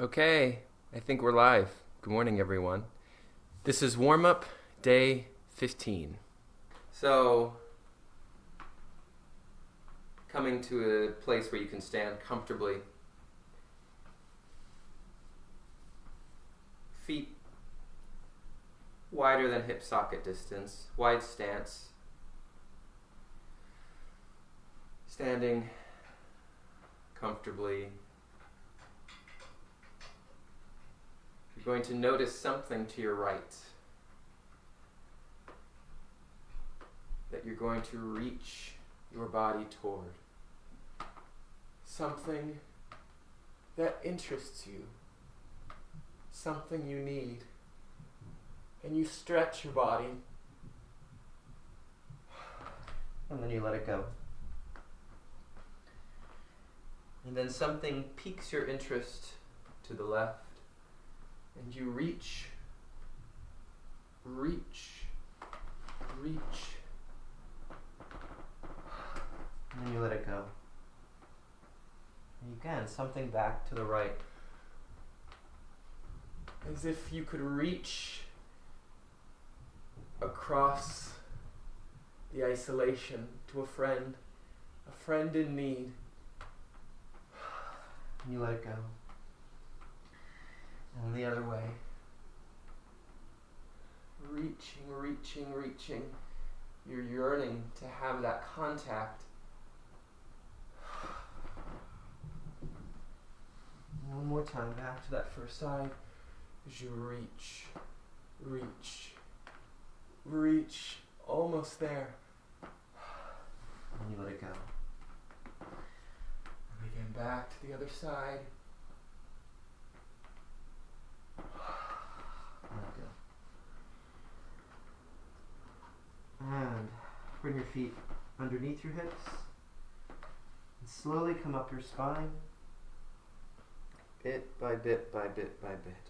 Okay, I think we're live. Good morning, everyone. This is warm-up day 15. So, coming to a place where you can stand comfortably. Feet wider than hip socket distance, wide stance. Standing comfortably. You're going to notice something to your right that you're going to reach your body toward. Something that interests you. Something you need. And you stretch your body. And then you let it go. And then something piques your interest to the left. And you reach, reach. And then you let it go. And again, something back to the right. As if you could reach across the isolation to a friend in need. And you let it go. And the other way. Reaching. You're yearning to have that contact. One more time, back to that first side. As you reach, almost there. And you let it go. And again, back to the other side. Let go. And bring your feet underneath your hips. And slowly come up your spine. Bit by bit by bit by bit.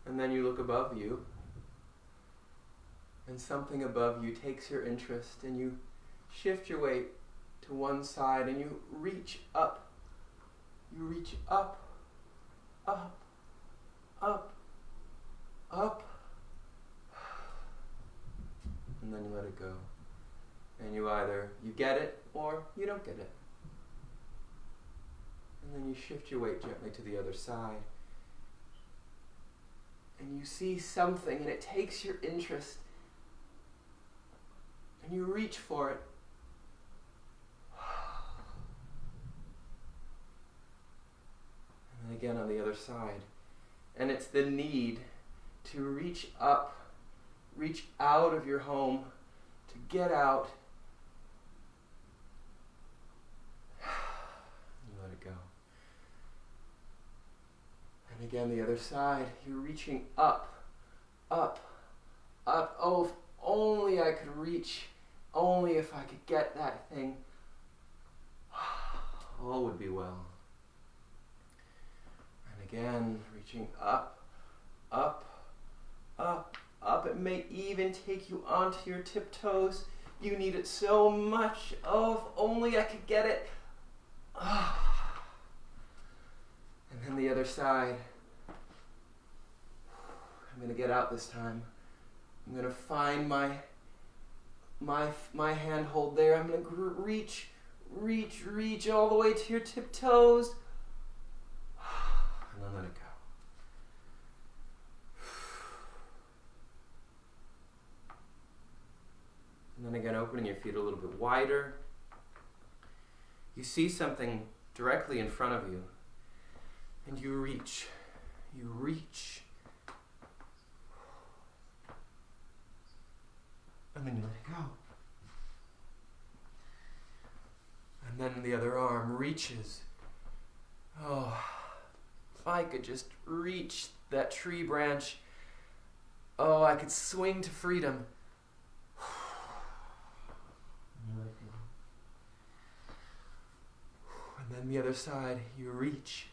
And then you look above you, and something above you takes your interest, and you shift your weight to one side, and you reach up. You reach up. And then you let it go. And you get it or you don't get it. And then you shift your weight gently to the other side. And you see something and it takes your interest. And you reach for it. And then again on the other side. And it's the need to reach up, reach out of your home, to get out. You let it go. And again, the other side, you're reaching up. Oh, if only I could reach, only if I could get that thing, all would be well. And again, reaching up. It may even take you onto your tiptoes. You need it so much. Oh, if only I could get it. And then the other side. I'm going to get out this time. I'm going to find my handhold there. I'm going to reach all the way to your tiptoes. And then let it go. And then again, opening your feet a little bit wider. You see something directly in front of you. And you reach. And then you let it go. And then the other arm reaches. Oh, if I could just reach that tree branch. Oh, I could swing to freedom. And then the other side, you reach.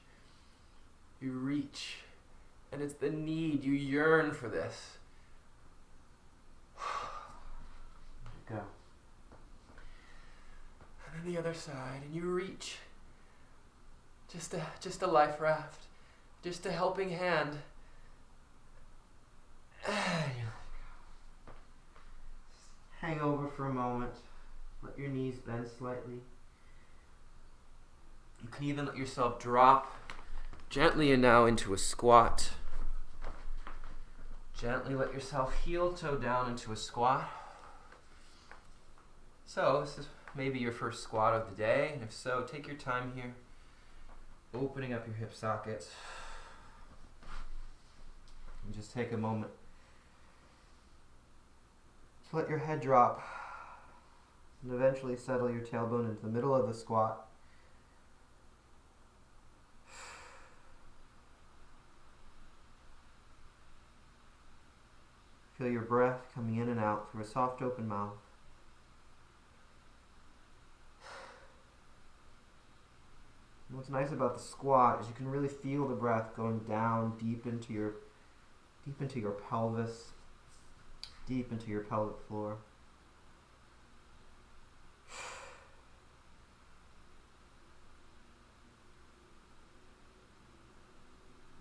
And it's the need, you yearn for this. Go. And then the other side, and you reach. Just a life raft. Just a helping hand. Hang over for a moment. Let your knees bend slightly. You can even let yourself drop gently and now into a squat. Gently let yourself heel toe down into a squat. So this is maybe your first squat of the day, and if so, take your time here, opening up your hip sockets. And just take a moment to let your head drop and eventually settle your tailbone into the middle of the squat. Feel your breath coming in and out through a soft open mouth. And what's nice about the squat is you can really feel the breath going down deep into your pelvis, deep into your pelvic floor.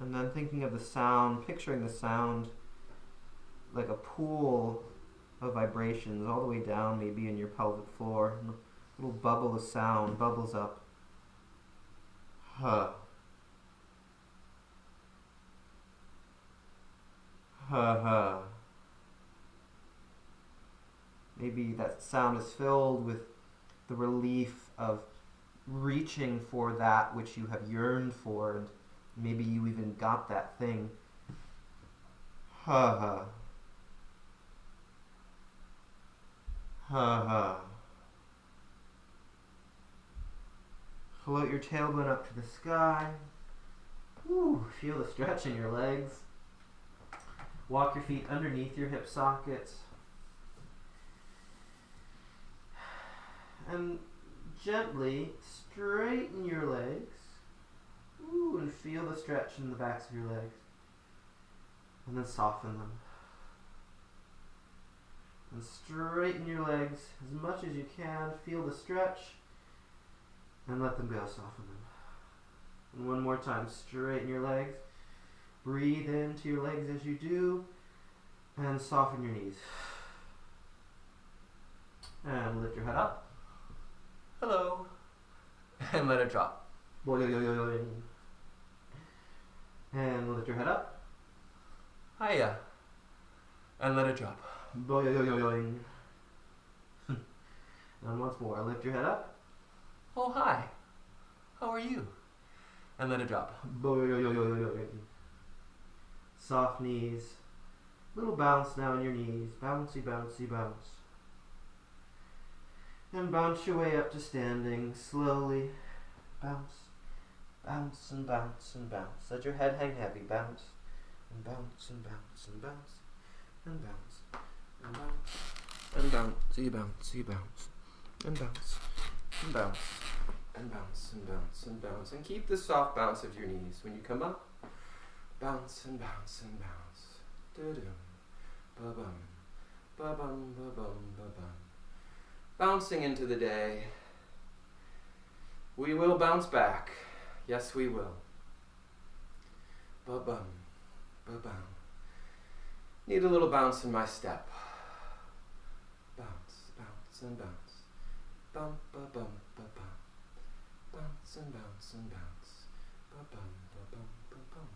And then thinking of the sound, picturing the sound like a pool of vibrations all the way down, maybe in your pelvic floor. And a little bubble of sound bubbles up. Ha. Ha ha. Maybe that sound is filled with the relief of reaching for that which you have yearned for, and maybe you even got that thing. Ha ha. Ha ha. Float your tailbone up to the sky. Ooh, feel the stretch in your legs. Walk your feet underneath your hip sockets. And gently straighten your legs. Ooh, and feel the stretch in the backs of your legs. And then soften them. And straighten your legs as much as you can. Feel the stretch. And let them go, soften them. And one more time, straighten your legs. Breathe into your legs as you do. And soften your knees. And lift your head up. Hello. And let it drop. And lift your head up. Hiya. And let it drop. And once more, lift your head up. Oh, hi. How are you? And let it drop. Soft knees. Little bounce now in your knees. Bouncy, bouncy, bounce. And bounce your way up to standing slowly. Bounce. Bounce and bounce and bounce. Let your head hang heavy. Bounce. And bounce and bounce and bounce. And bounce. And bounce. And bounce. So you bounce. So you bounce. And bounce. And bounce. And bounce and bounce and bounce. And keep the soft bounce of your knees. When you come up, bounce and bounce and bounce. Da-dum. Ba-bum. Ba-bum. Ba-bum. Ba-bum. Bouncing into the day. We will bounce back. Yes, we will. Ba-bum. Ba-bum. Need a little bounce in my step. Bounce, bounce, and bounce. Bum, ba-bum, ba-bum. Bounce and bounce and bounce. Ba-bum, ba-bum, ba-bum.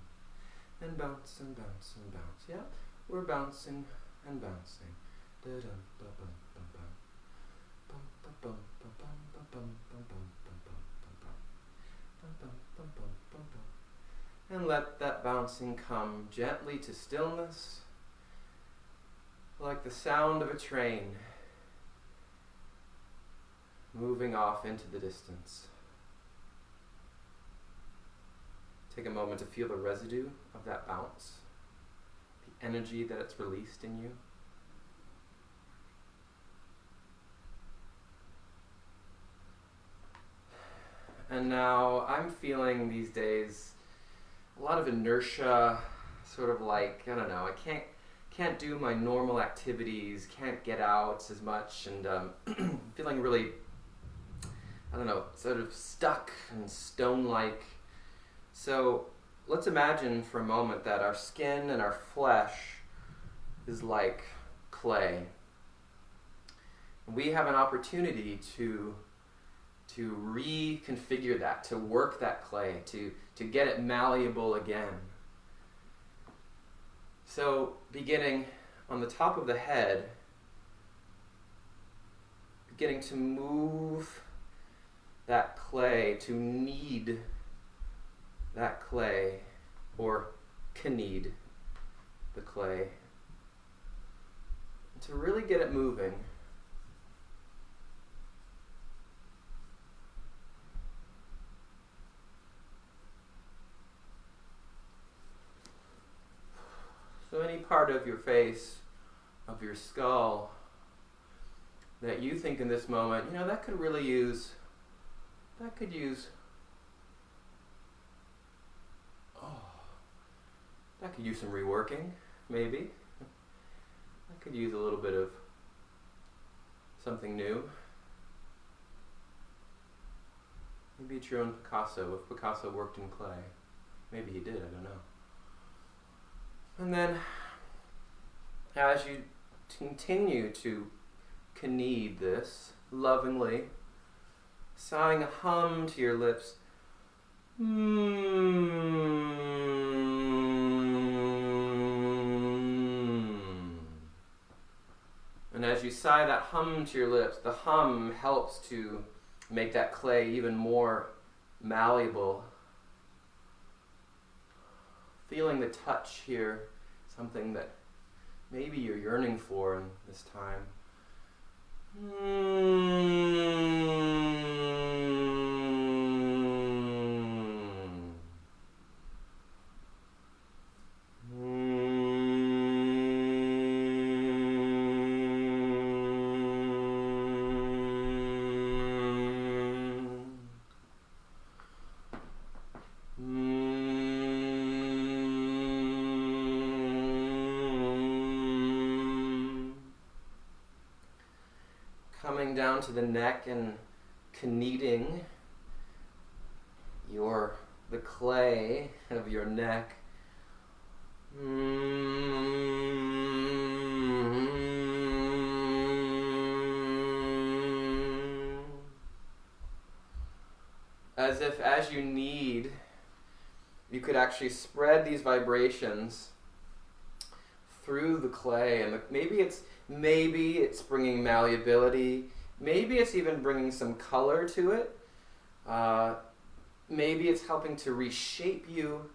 And bounce and bounce and bounce. Yeah, we're bouncing and bouncing. Da-dum, ba-bum, ba-bum. Bum, ba-bum, ba-bum, ba-bum, ba-bum, ba-bum, ba-bum. Ba-bum, ba-bum, ba-bum. And let that bouncing come gently to stillness, like the sound of a train moving off into the distance. Take a moment to feel the residue of that bounce, the energy that it's released in you. And now I'm feeling these days a lot of inertia, sort of like, I don't know, I can't do my normal activities, can't get out as much, and feeling really, I don't know, sort of stuck and stone-like. So let's imagine for a moment that our skin and our flesh is like clay. We have an opportunity to reconfigure that, to work that clay, to get it malleable again. So beginning on the top of the head, beginning to move that clay, to knead that clay, or knead the clay, to really get it moving. So any part of your face, of your skull, that you think in this moment, that could really use, that could use some reworking, maybe. That could use a little bit of something new. Maybe it's your own Picasso, if Picasso worked in clay. Maybe he did, I don't know. And then, as you continue to knead this lovingly, sighing a hum to your lips, and as you sigh that hum to your lips, the hum helps to make that clay even more malleable. Feeling the touch here, something that maybe you're yearning for in this time. Coming down to the neck and kneading the clay of your neck. As if as you knead, you could actually spread these vibrations through the clay, and maybe it's bringing malleability, maybe it's even bringing some color to it, maybe it's helping to reshape you.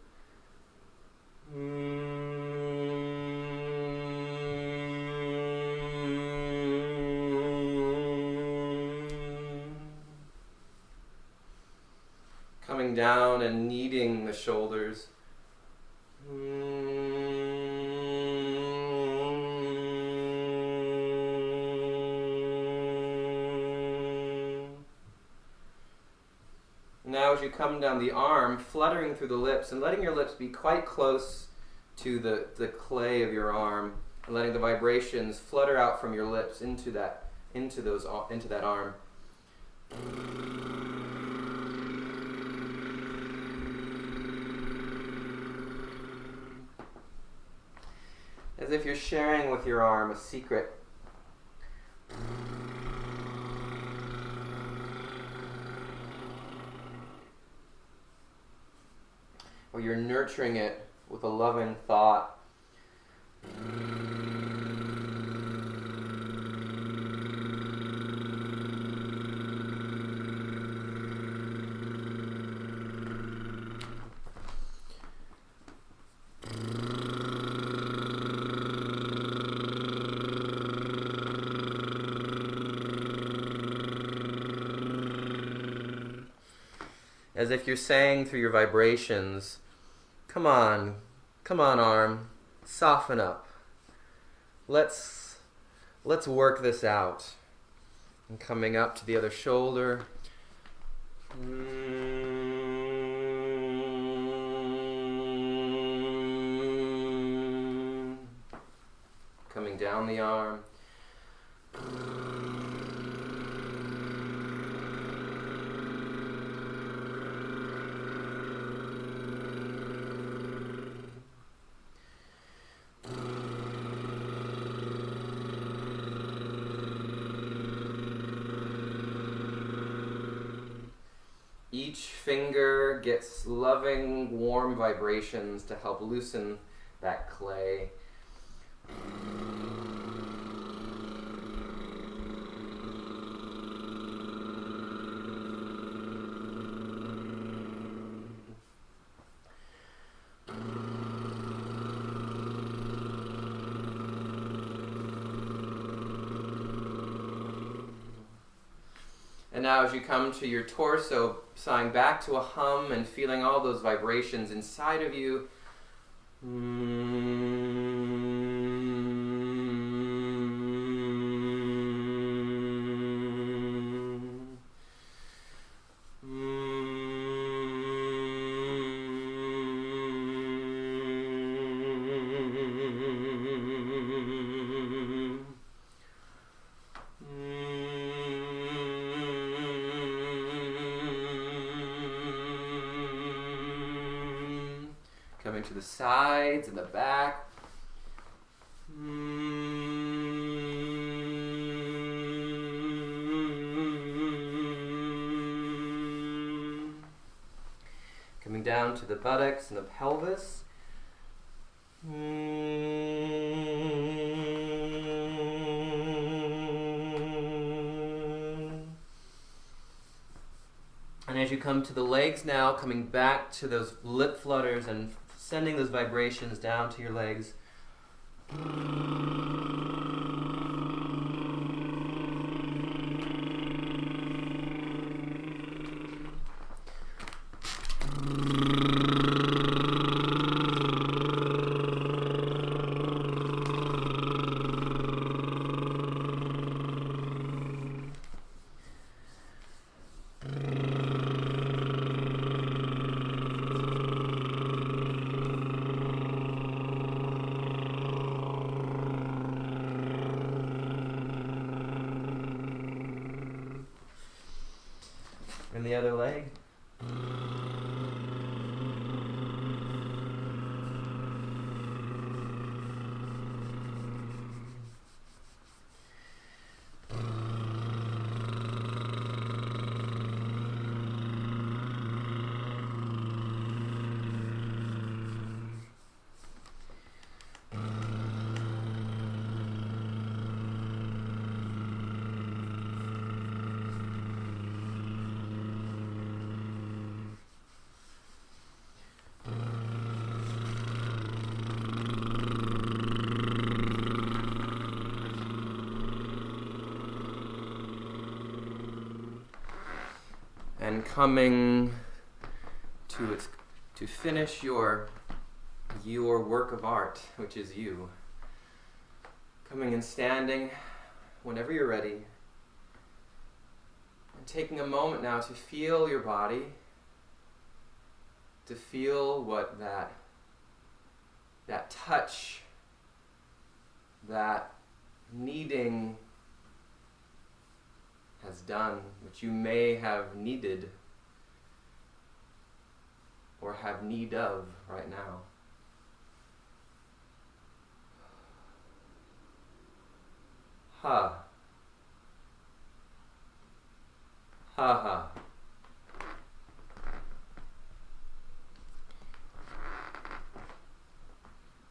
Coming down and kneading the shoulders. Now as you come down the arm, fluttering through the lips and letting your lips be quite close to the clay of your arm, and letting the vibrations flutter out from your lips into that arm. As if you're sharing with your arm a secret. Or you're nurturing it with a loving thought. As if you're saying through your vibrations, come on arm, soften up. Let's work this out. And coming up to the other shoulder. coming down the arm. Each finger gets loving, warm vibrations to help loosen that clay. And now as you come to your torso, sighing back to a hum and feeling all those vibrations inside of you. Coming to the sides and the back. Coming down to the buttocks and the pelvis. And as you come to the legs now, coming back to those lip flutters and sending those vibrations down to your legs. And the other leg. And coming to finish your work of art, which is you. Coming and standing whenever you're ready. And taking a moment now to feel your body, to feel what that touch, that kneading has done, which you may have needed or have need of right now. Ha. Ha ha.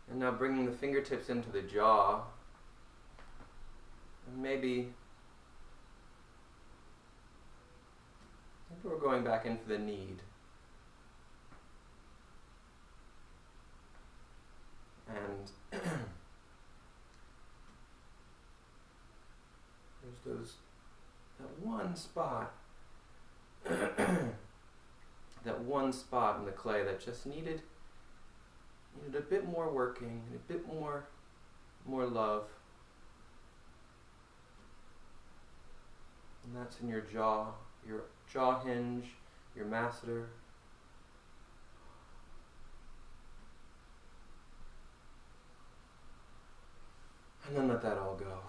And now bringing the fingertips into the jaw, and maybe we're going back in for the need. And there's that one spot, that one spot in the clay that just needed a bit more working, and a bit more love. And that's in your jaw hinge, your masseter. And then let that all go.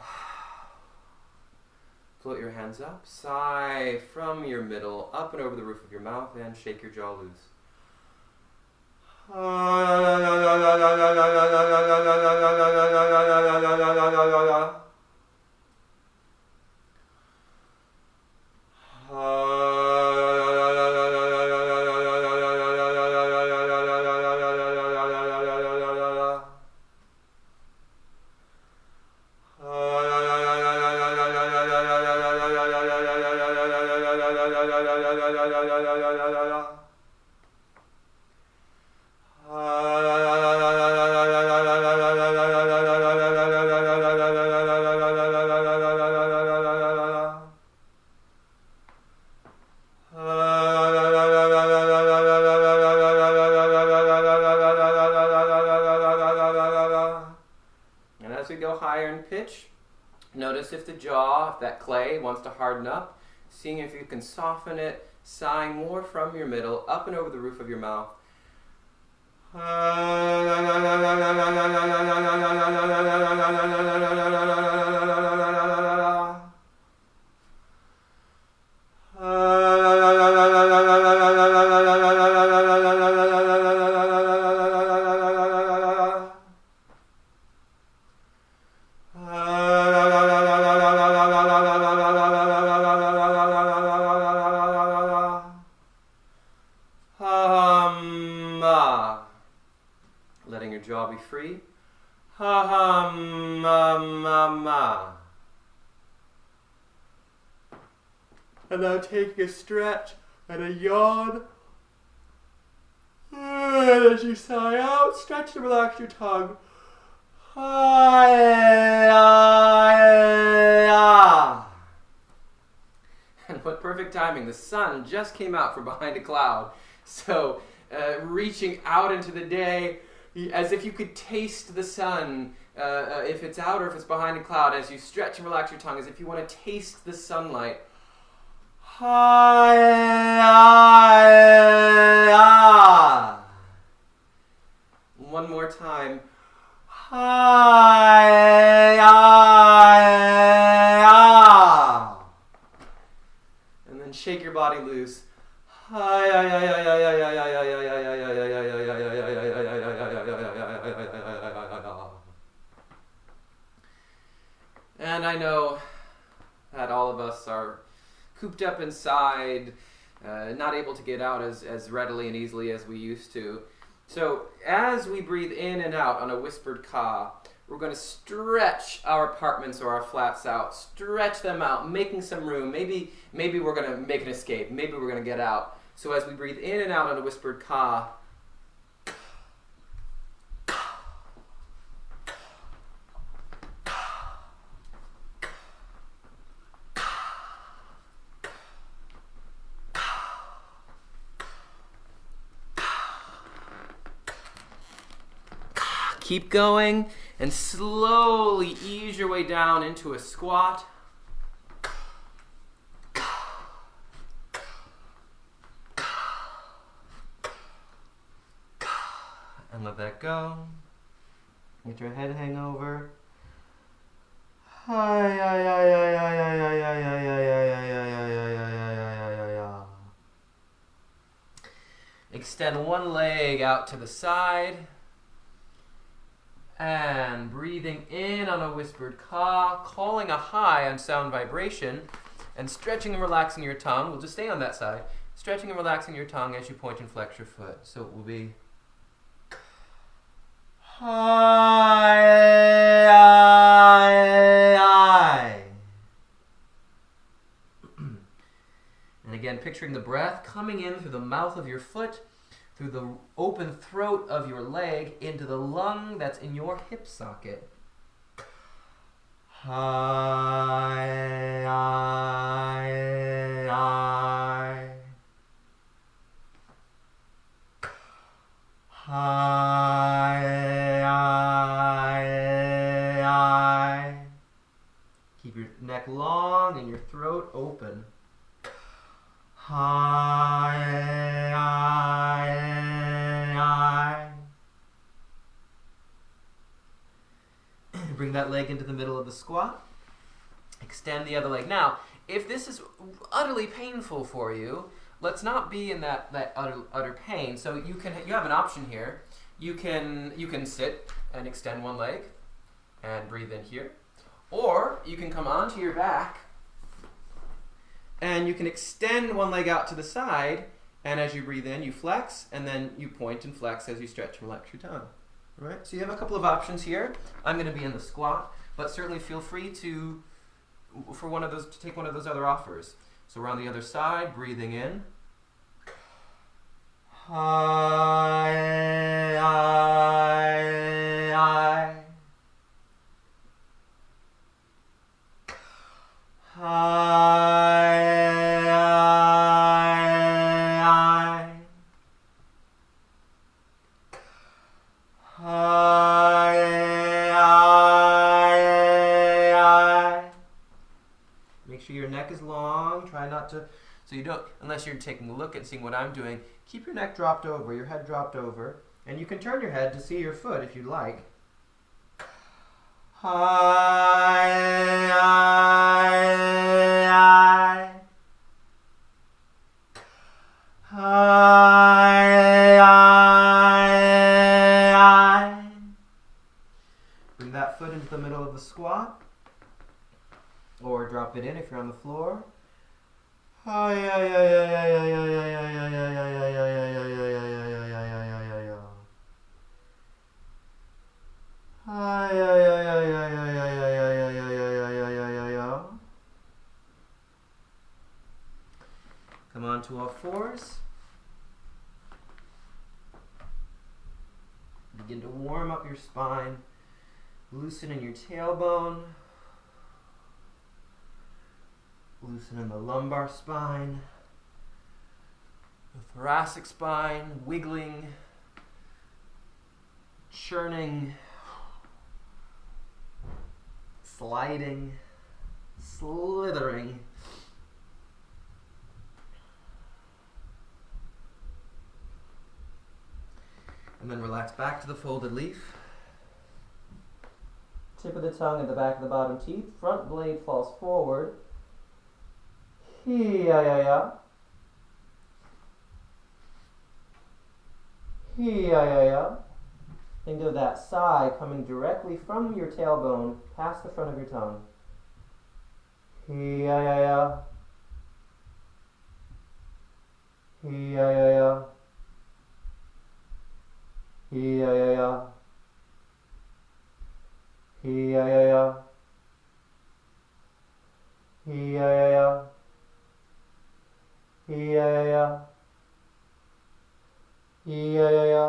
Float your hands up, sigh from your middle, up and over the roof of your mouth, and shake your jaw loose. And as we go higher in pitch, notice if the jaw, if that clay wants to harden up, seeing if you can soften it, sighing more from your middle, up and over the roof of your mouth. Letting your jaw be free. And now taking a stretch and a yawn. And as you sigh out, stretch and relax your tongue. And what perfect timing. The sun just came out from behind a cloud. So reaching out into the day, as if you could taste the sun, if it's out or if it's behind a cloud, as you stretch and relax your tongue, as if you want to taste the sunlight. One more time. And then shake your body loose. And I know that all of us are cooped up inside, not able to get out as readily and easily as we used to. So as we breathe in and out on a whispered ka, we're going to stretch our apartments or our flats out, stretch them out, making some room. Maybe we're going to make an escape. Maybe we're going to get out. So as we breathe in and out on a whispered ka, keep going and slowly ease your way down into a squat. And let that go. Get your head hang over. Extend one leg out to the side. And breathing in on a whispered ka, calling a high on sound vibration, and stretching and relaxing your tongue. We'll just stay on that side. Stretching and relaxing your tongue as you point and flex your foot. So it will be hi. And again, picturing the breath coming in through the mouth of your foot, through the open throat of your leg, into the lung that's in your hip socket. Keep your neck long and your throat open. Bring that leg into the middle of the squat. Extend the other leg. Now, if this is utterly painful for you, let's not be in that utter pain. So you have an option here. You can sit and extend one leg and breathe in here. Or you can come onto your back and you can extend one leg out to the side, and as you breathe in, you flex, and then you point and flex as you stretch and relax your tongue. All right? So you have a couple of options here. I'm going to be in the squat, but certainly feel free to take one of those other offers. So we're on the other side, breathing in. Make sure your neck is long. Try not to, so you don't, unless you're taking a look and seeing what I'm doing, keep your neck dropped over, your head dropped over, and you can turn your head to see your foot if you'd like. Bring that foot into the middle of the squat, or drop it in if you're on the floor. Come on to all fours. Begin to warm up your spine, loosening your tailbone, loosening the lumbar spine, the thoracic spine, wiggling, churning, sliding, slithering. And then relax back to the folded leaf. Tip of the tongue at the back of the bottom teeth. Front blade falls forward. Hi-ya-ya-ya. Hi-ya-ya-ya. Think of that sigh coming directly from your tailbone past the front of your tongue. Hi-ya-ya-ya. Hi-ya-ya-ya. Hi-ya-ya-ya. Hi-ya-ya-ya. Hi-ya-ya-ya. Hi-ya-ya-ya. Hi-ya-ya-ya.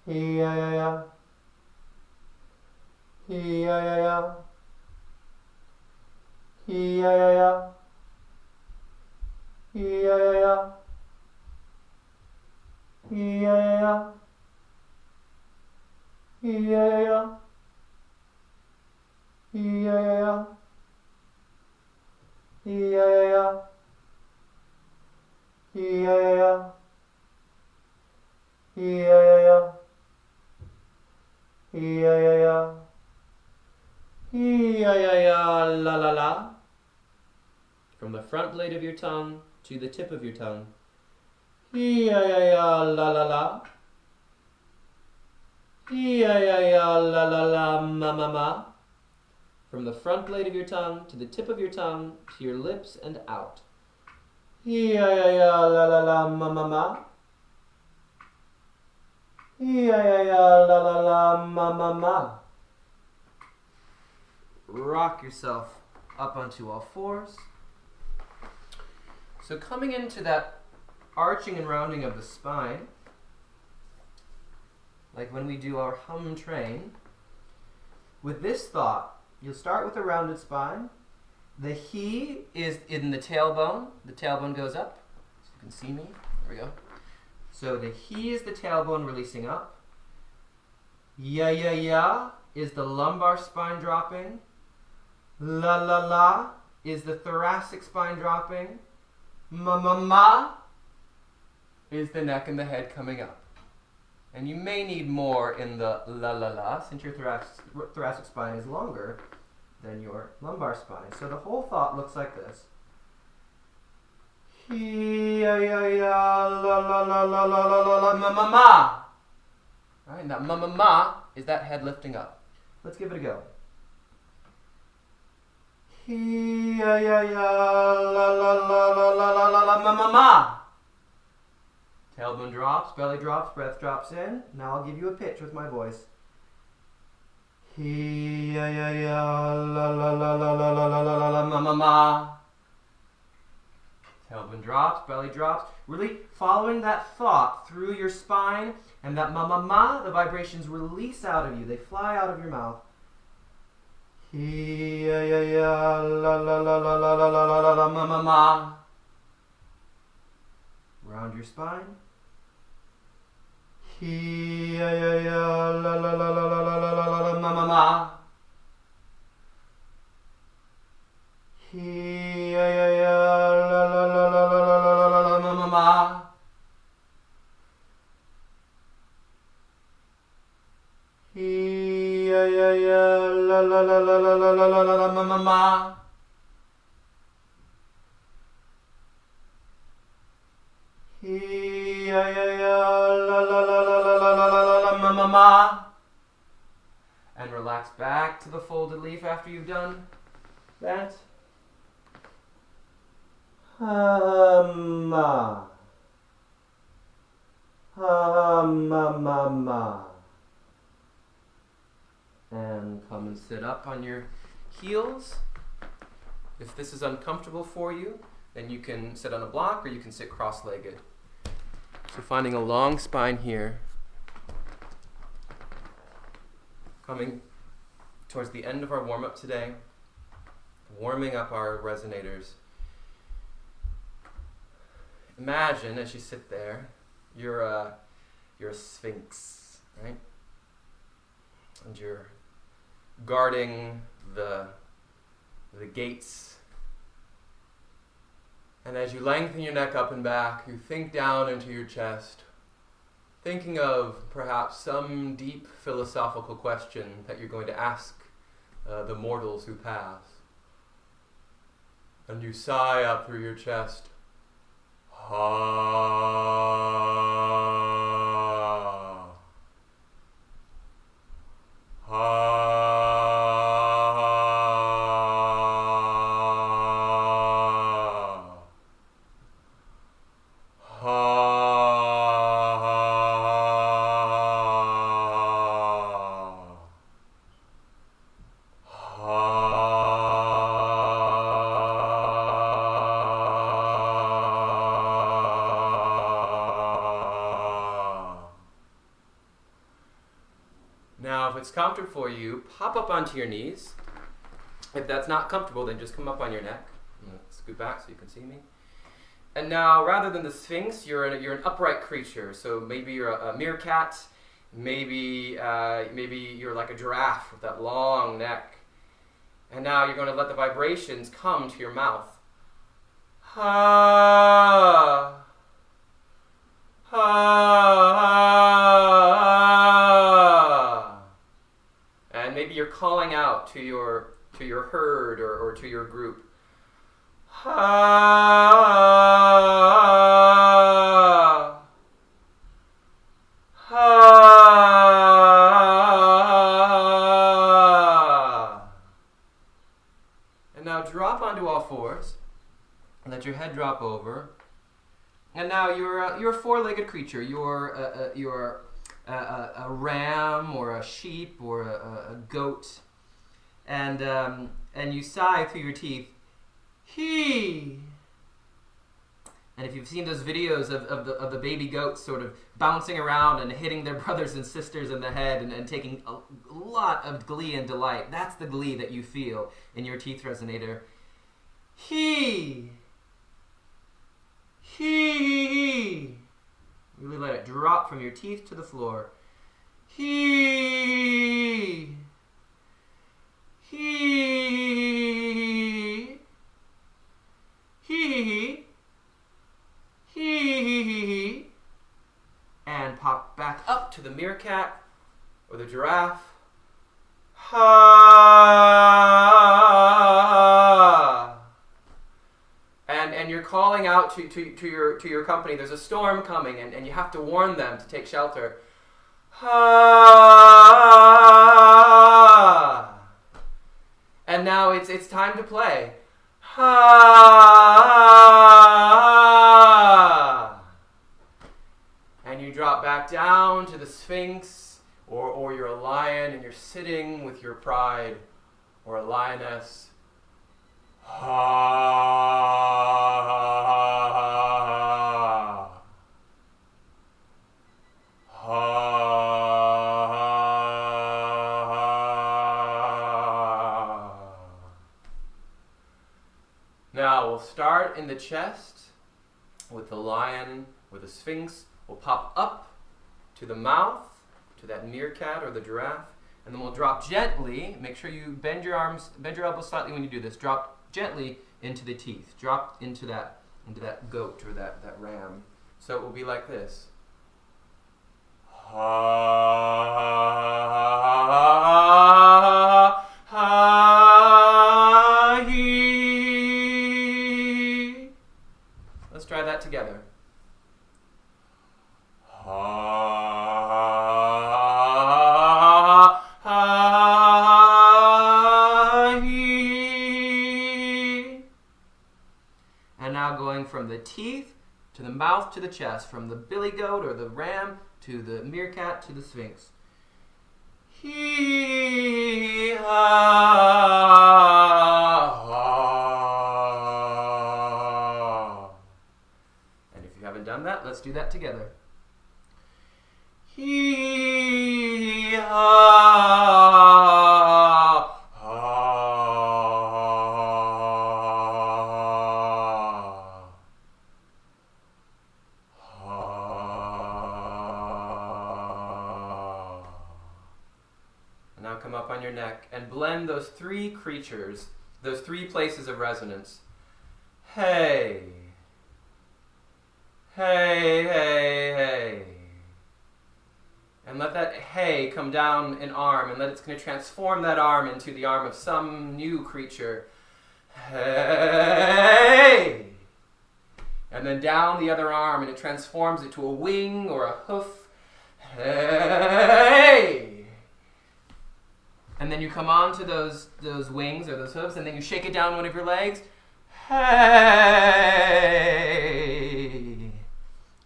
Hi-ya-ya-ya. Hi-ya-ya-ya. Hi-ya-ya-ya. Hi-ya-ya-ya. Hi-ya-ya-ya. Hi-ya-ya-ya. Hi-ya-ya-ya. Hi-ya-ya-ya. Hi-ya-ya-ya. Hi-ya-ya-ya. Hi-ya-ya-ya. Hi-ya-ya-ya. La la la. From the front blade of your tongue to the tip of your tongue. Hi-ya-ya-ya. La la la. Hi-ya-ya-ya. La la la. Ma ma ma. From the front blade of your tongue to the tip of your tongue to your lips and out. Hi-ya-ya-ya. La la la. Ma ma ma. Hi-ya-ya-ya. La la la. Ma ma ma. Rock yourself up onto all fours. So coming into that arching and rounding of the spine, like when we do our hum train, with this thought, you'll start with a rounded spine. The he is in the tailbone. The tailbone goes up. So you can see me. There we go. So the he is the tailbone releasing up. Ya ya ya is the lumbar spine dropping. La la la is the thoracic spine dropping. Ma ma ma is the neck and the head coming up. And you may need more in the la la la, since your thoracic spine is longer than your lumbar spine. So the whole thought looks like this. He ya ya ya la la la la la la la la ma ma ma. Right, and that ma ma ma is that head lifting up. Let's give it a go. He ya ya ya la la la la la la la la ma ma ma. Tailbone drops, belly drops, breath drops in. Now I'll give you a pitch with my voice. He ya ya ya la la la la la la la la la ma ma ma. Tailbone drops, belly drops. Really following that thought through your spine, and that ma ma ma, the vibrations release out of you. They fly out of your mouth. He ya ya ya la la la la la la la la la ma ma ma. Round your spine. He ya ya ya la la la la la la la la la ma ma ma. He ya ya ya la la la la la la la la la ma ma ma. He ya ya ya la la la la la la la la la ma ma ma. He ya ya ya la la la la la la la la la ma ma ma. And relax back to the folded leaf after you've done that. Ma. Ma ma ma. And come and sit up on your heels. If this is uncomfortable for you, then you can sit on a block or you can sit cross-legged. So finding a long spine here. Coming towards the end of our warm-up today. Warming up our resonators. Imagine as you sit there, you're a sphinx, right? And you're guarding the gates. And as you lengthen your neck up and back, you think down into your chest, thinking of perhaps some deep philosophical question that you're going to ask the mortals who pass. And you sigh up through your chest. Ha. Ha. Now, if it's comfortable for you, pop up onto your knees. If that's not comfortable, then just come up on your neck. Scoot back so you can see me. And now, rather than the Sphinx, you're an upright creature. So maybe you're a meerkat. Maybe you're like a giraffe with that long neck. And now you're going to let the vibrations come to your mouth. Ha. Ha. And maybe you're calling out to your herd or to your group. Ha. Ha. And now drop onto all fours. Let your head drop over. And now you're a four-legged creature. You're a ram or a sheep or a goat. And you sigh through your teeth. He. And if you've seen those videos of the baby goats sort of bouncing around and hitting their brothers and sisters in the head and taking a lot of glee and delight, that's the glee that you feel in your teeth resonator. He. He. Really let it drop from your teeth to the floor. He. He. He. He. And pop back up to the the meerkat or the giraffe. Ha! And you're calling out to your company. There's a storm coming, and you have to warn them to take shelter. Ha! And now it's time to play. Ha! And you drop back down to the Sphinx, or you're a lion and you're sitting with your pride, or a lioness. Ha! Ha! Now we'll start in the chest with the lion or the Sphinx. We'll pop up to the mouth, to that meerkat or the giraffe, and then we'll drop gently. Make sure you bend your arms, bend your elbows slightly when you do this. Drop gently into the teeth. Drop into that goat or that ram. So it will be like this. Ha ha he. Let's try that together. Ha ha he. And now going from the teeth to the mouth to the chest, from the billy goat or the ram to the meerkat to the Sphinx. He ha ha. And if you haven't done that, let's do that together. He ha come up on your neck and blend those three creatures, those three places of resonance. Hey, hey, hey, hey. And let that hey come down an arm, and it's going to transform that arm into the arm of some new creature. Hey! And then down the other arm, and it transforms it to a wing or a hoof. Hey! And then you come on to those wings or those hooves, and then you shake it down one of your legs. Hey!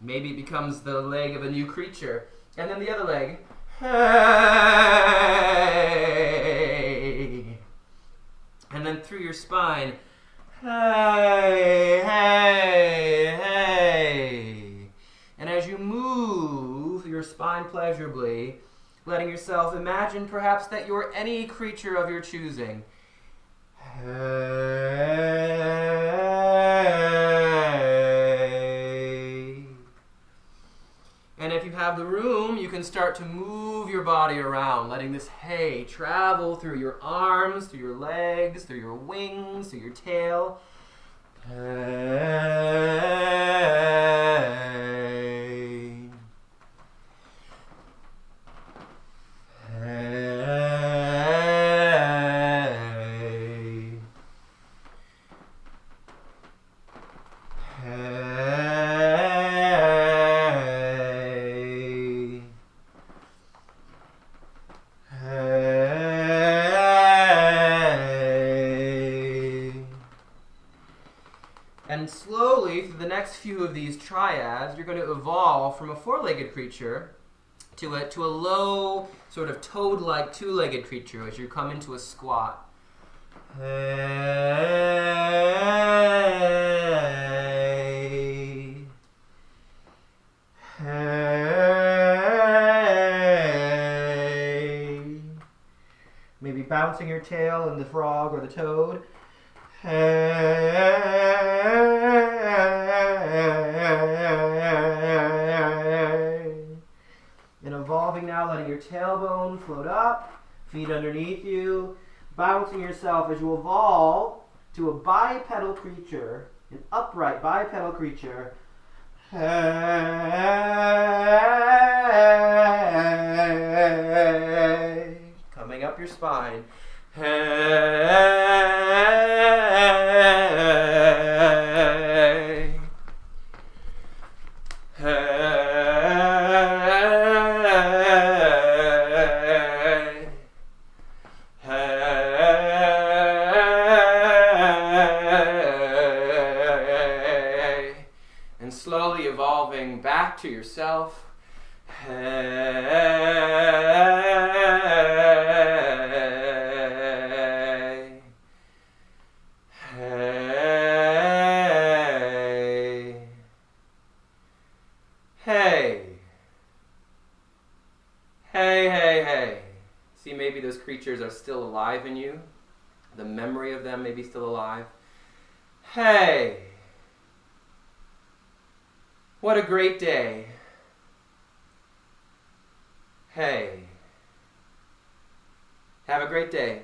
Maybe it becomes the leg of a new creature. And then the other leg. Hey! And then through your spine. Hey, hey, hey. And as you move your spine pleasurably, letting yourself imagine perhaps that you're any creature of your choosing. Hey. And if you have the room, you can start to move your body around, letting this hey travel through your arms, through your legs, through your wings, through your tail. Hey. Hey. Hey. Hey. And slowly, through the next few of these triads, you're going to evolve from a four-legged creature to a low, sort of toad-like two-legged creature as you come into a squat. Hey. Hey. Maybe bouncing your tail in the frog or the toad. And evolving now, letting your tailbone float up, feet underneath you, bouncing yourself as you evolve to a bipedal creature, an upright bipedal creature. Hey. Coming up your spine. Hey. Hey. Hey. And slowly evolving back to yourself. Hey. Hey. Hey. Hey, hey, hey. See, maybe those creatures are still alive in you. The memory of them may be still alive. Hey. What a great day. Hey. Have a great day.